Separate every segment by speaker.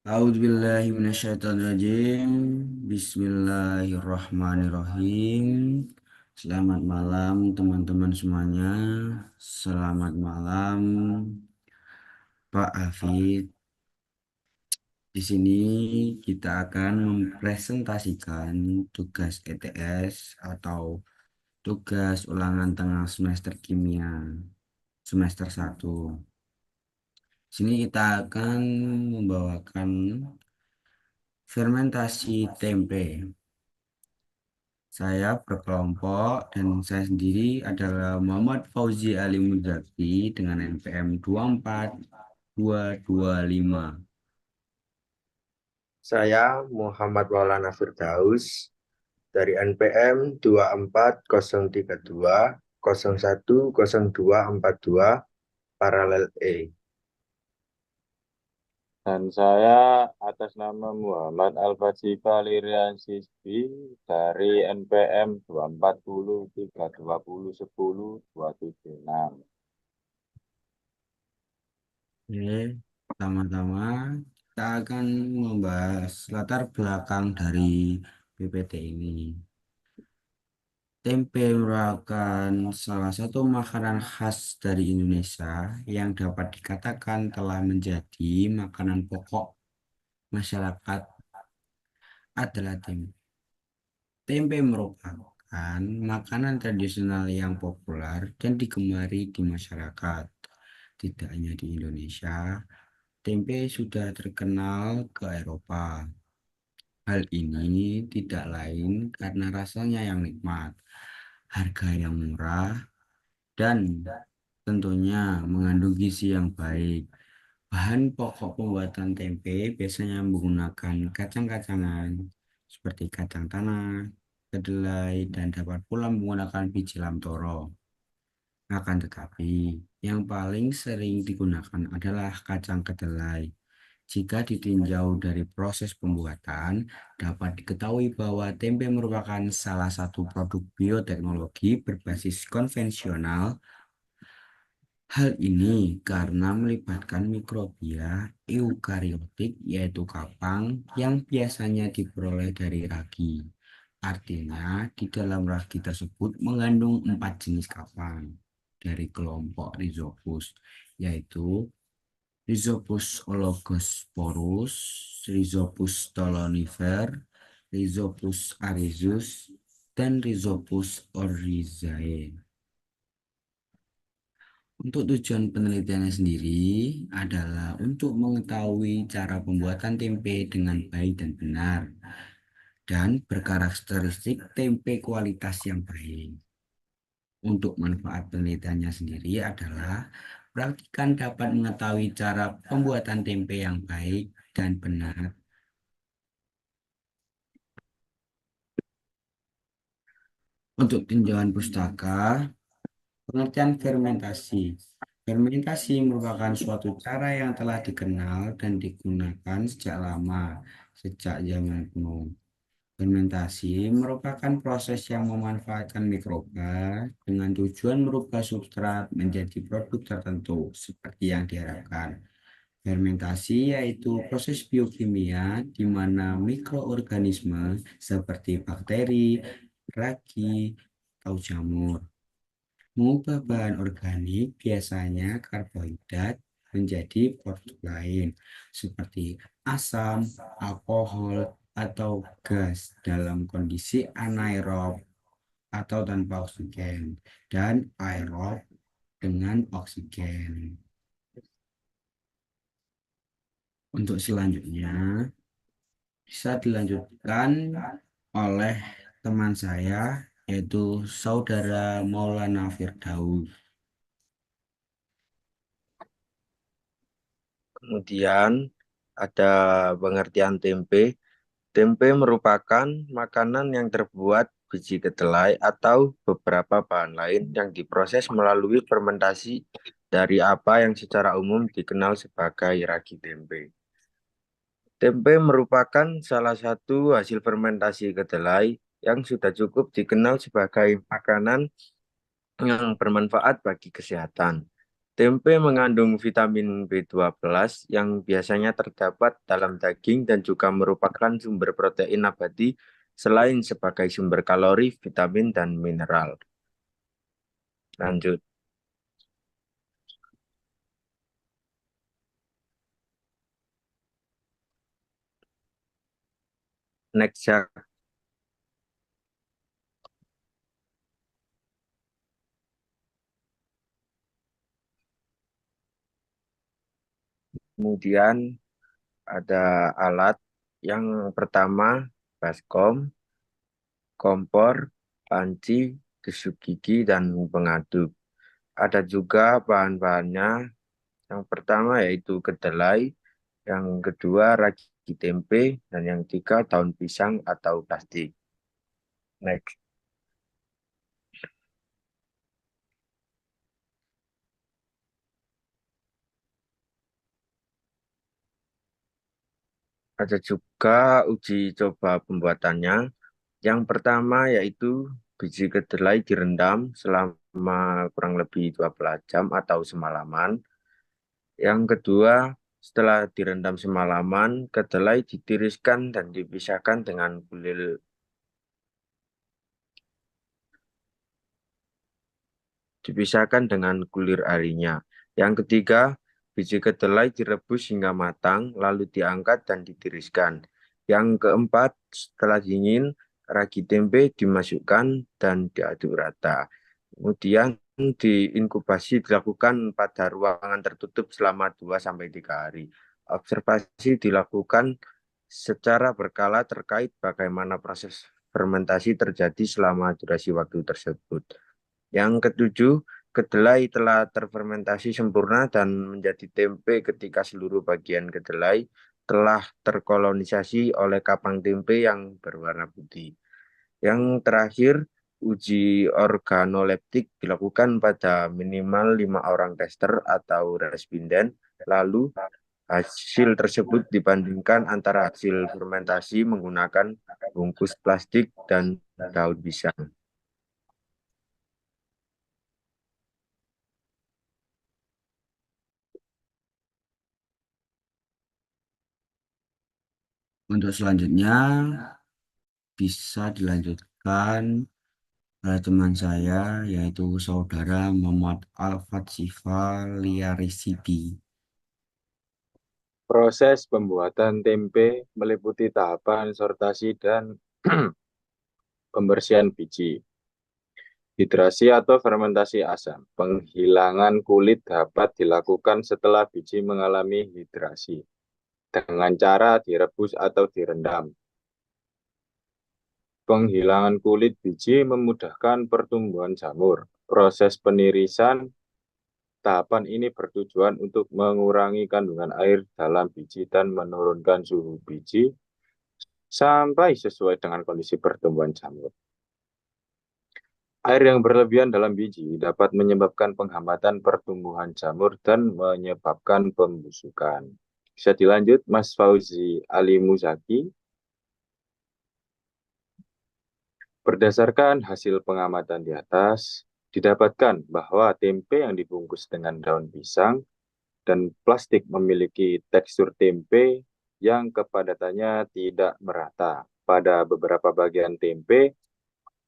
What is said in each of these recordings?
Speaker 1: A'udzubillahi minasyaitonirrajim. Bismillahirrahmanirrahim. Selamat malam teman-teman semuanya. Selamat malam Pak Hafid. Di sini kita akan mempresentasikan tugas ETS atau tugas ulangan tengah semester kimia semester 1. Di sini kita akan membawakan fermentasi tempe. Saya berkelompok dan saya sendiri adalah Muhammad Fauzi Ali Muzaki dengan NPM 24225.
Speaker 2: Saya Muhammad Maulana Firdaus dari NPM 24032010242 paralel E.
Speaker 3: Dan saya atas nama Muhammad Al-Fajifa Lirian Sisbi dari NPM 24032010276.
Speaker 1: Oke, pertama-tama kita akan membahas latar belakang dari PPT ini. Tempe merupakan salah satu makanan khas dari Indonesia yang dapat dikatakan telah menjadi makanan pokok masyarakat adalah tempe. Tempe merupakan makanan tradisional yang populer dan digemari di masyarakat. Tidak hanya di Indonesia, tempe sudah terkenal ke Eropa. Hal ini tidak lain karena rasanya yang nikmat, harga yang murah, dan tentunya mengandung gizi yang baik. Bahan pokok pembuatan tempe biasanya menggunakan kacang-kacangan seperti kacang tanah, kedelai, dan dapat pula menggunakan biji lamtoro. Akan tetapi, yang paling sering digunakan adalah kacang kedelai. Jika ditinjau dari proses pembuatan, dapat diketahui bahwa tempe merupakan salah satu produk bioteknologi berbasis konvensional. Hal ini karena melibatkan mikrobia eukariotik yaitu kapang yang biasanya diperoleh dari ragi. Artinya di dalam ragi tersebut mengandung 4 jenis kapang dari kelompok Rhizopus, yaitu Rhizopus oligosporus, Rhizopus stolonifer, Rhizopus arizus, dan Rhizopus oryzae. Untuk tujuan penelitiannya sendiri adalah untuk mengetahui cara pembuatan tempe dengan baik dan benar dan berkarakteristik tempe kualitas yang baik. Untuk manfaat penelitiannya sendiri adalah praktikan dapat mengetahui cara pembuatan tempe yang baik dan benar. Untuk tinjauan pustaka, pengertian fermentasi. Fermentasi merupakan suatu cara yang telah dikenal dan digunakan sejak lama, sejak zaman kuno. Fermentasi merupakan proses yang memanfaatkan mikroba dengan tujuan merubah substrat menjadi produk tertentu seperti yang diharapkan. Fermentasi yaitu proses biokimia di mana mikroorganisme seperti bakteri, ragi, atau jamur mengubah bahan organik, biasanya karbohidrat, menjadi produk lain seperti asam, alkohol, atau gas dalam kondisi anaerob atau tanpa oksigen dan aerob dengan oksigen. Untuk selanjutnya bisa dilanjutkan oleh teman saya yaitu Saudara Maulana Firdaus.
Speaker 2: Kemudian ada pengertian tempe. Tempe merupakan makanan yang terbuat biji kedelai atau beberapa bahan lain yang diproses melalui fermentasi dari apa yang secara umum dikenal sebagai ragi tempe. Tempe merupakan salah satu hasil fermentasi kedelai yang sudah cukup dikenal sebagai makanan yang bermanfaat bagi kesehatan. Tempe mengandung vitamin B12 yang biasanya terdapat dalam daging dan juga merupakan sumber protein nabati selain sebagai sumber kalori, vitamin, dan mineral. Lanjut. Next, ya. Kemudian ada alat yang pertama, baskom, kompor, panci, tusuk gigi, dan pengaduk. Ada juga bahan-bahannya. Yang pertama yaitu kedelai, yang kedua ragi tempe, dan yang ketiga daun pisang atau plastik. Next. Ada juga uji coba pembuatannya. Yang pertama yaitu biji kedelai direndam selama kurang lebih 12 jam atau semalaman. Yang kedua, setelah direndam semalaman, kedelai ditiriskan dan dipisahkan dengan kulir arinya. Yang ketiga, biji kedelai direbus hingga matang, lalu diangkat dan ditiriskan. Yang keempat, setelah dingin, ragi tempe dimasukkan dan diaduk rata. Kemudian diinkubasi dilakukan pada ruangan tertutup selama 2-3 hari. Observasi dilakukan secara berkala terkait bagaimana proses fermentasi terjadi selama durasi waktu tersebut. Yang ketujuh, kedelai telah terfermentasi sempurna dan menjadi tempe ketika seluruh bagian kedelai telah terkolonisasi oleh kapang tempe yang berwarna putih. Yang terakhir, uji organoleptik dilakukan pada minimal 5 orang tester atau responden. Lalu hasil tersebut dibandingkan antara hasil fermentasi menggunakan bungkus plastik dan daun pisang.
Speaker 1: Untuk selanjutnya bisa dilanjutkan oleh teman saya yaitu saudara Muhammad Alfat Sifa Liarisidi.
Speaker 3: Proses pembuatan tempe meliputi tahapan sortasi dan pembersihan biji. Hidrasi atau fermentasi asam. Penghilangan kulit dapat dilakukan setelah biji mengalami hidrasi dengan cara direbus atau direndam. Penghilangan kulit biji memudahkan pertumbuhan jamur. Proses penirisan, tahapan ini bertujuan untuk mengurangi kandungan air dalam biji dan menurunkan suhu biji sampai sesuai dengan kondisi pertumbuhan jamur. Air yang berlebihan dalam biji dapat menyebabkan penghambatan pertumbuhan jamur dan menyebabkan pembusukan. Bisa dilanjut, Mas Fauzi Ali Muzaki. Berdasarkan hasil pengamatan di atas, didapatkan bahwa tempe yang dibungkus dengan daun pisang dan plastik memiliki tekstur tempe yang kepadatannya tidak merata. Pada beberapa bagian tempe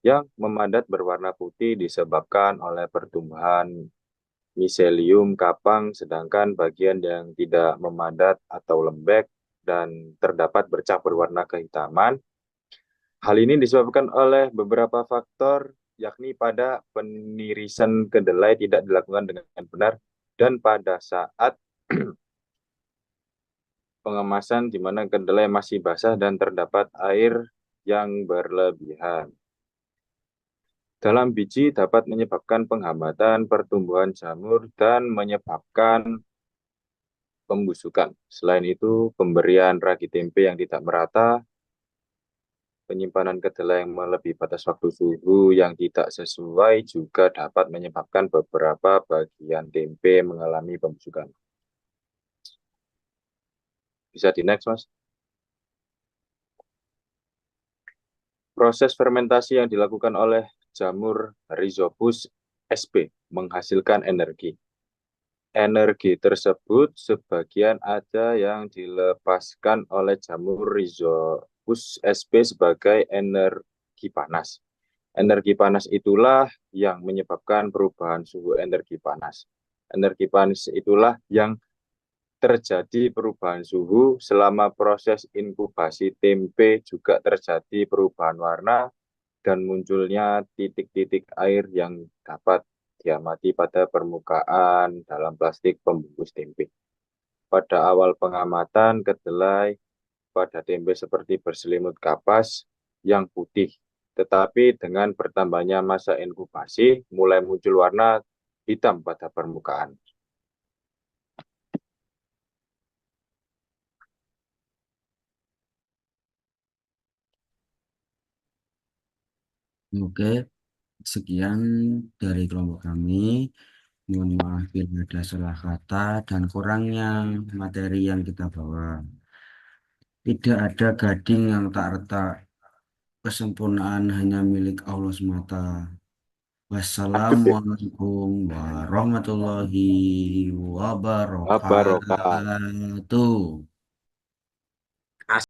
Speaker 3: yang memadat berwarna putih disebabkan oleh pertumbuhan miselium kapang, sedangkan bagian yang tidak memadat atau lembek dan terdapat bercak berwarna kehitaman. Hal ini disebabkan oleh beberapa faktor, yakni pada penirisan kedelai tidak dilakukan dengan benar dan pada saat pengemasan di mana kedelai masih basah dan terdapat air yang berlebihan. Dalam biji dapat menyebabkan penghambatan pertumbuhan jamur dan menyebabkan pembusukan. Selain itu, pemberian ragi tempe yang tidak merata, penyimpanan kedelai yang melebihi batas waktu suhu yang tidak sesuai juga dapat menyebabkan beberapa bagian tempe mengalami pembusukan. Bisa di next, Mas. Proses fermentasi yang dilakukan oleh jamur Rhizopus sp menghasilkan energi. energi tersebut sebagian ada yang dilepaskan oleh jamur Rhizopus sp sebagai energi panas. Energi panas itulah yang menyebabkan perubahan suhu energi panas. Energi panas itulah yang terjadi perubahan suhu selama proses inkubasi tempe, juga terjadi perubahan warna dan munculnya titik-titik air yang dapat diamati pada permukaan dalam plastik pembungkus tempe. Pada awal pengamatan, kedelai pada tempe seperti berselimut kapas yang putih, tetapi dengan bertambahnya masa inkubasi mulai muncul warna hitam pada permukaan.
Speaker 1: Oke, sekian dari kelompok kami. Mohon maaf bila ada salah kata dan kurangnya materi yang kita bawa. Tidak ada gading yang tak retak. Kesempurnaan hanya milik Allah semata. Wassalamualaikum warahmatullahi
Speaker 3: Wabarakatuh.
Speaker 1: wabarakatuh.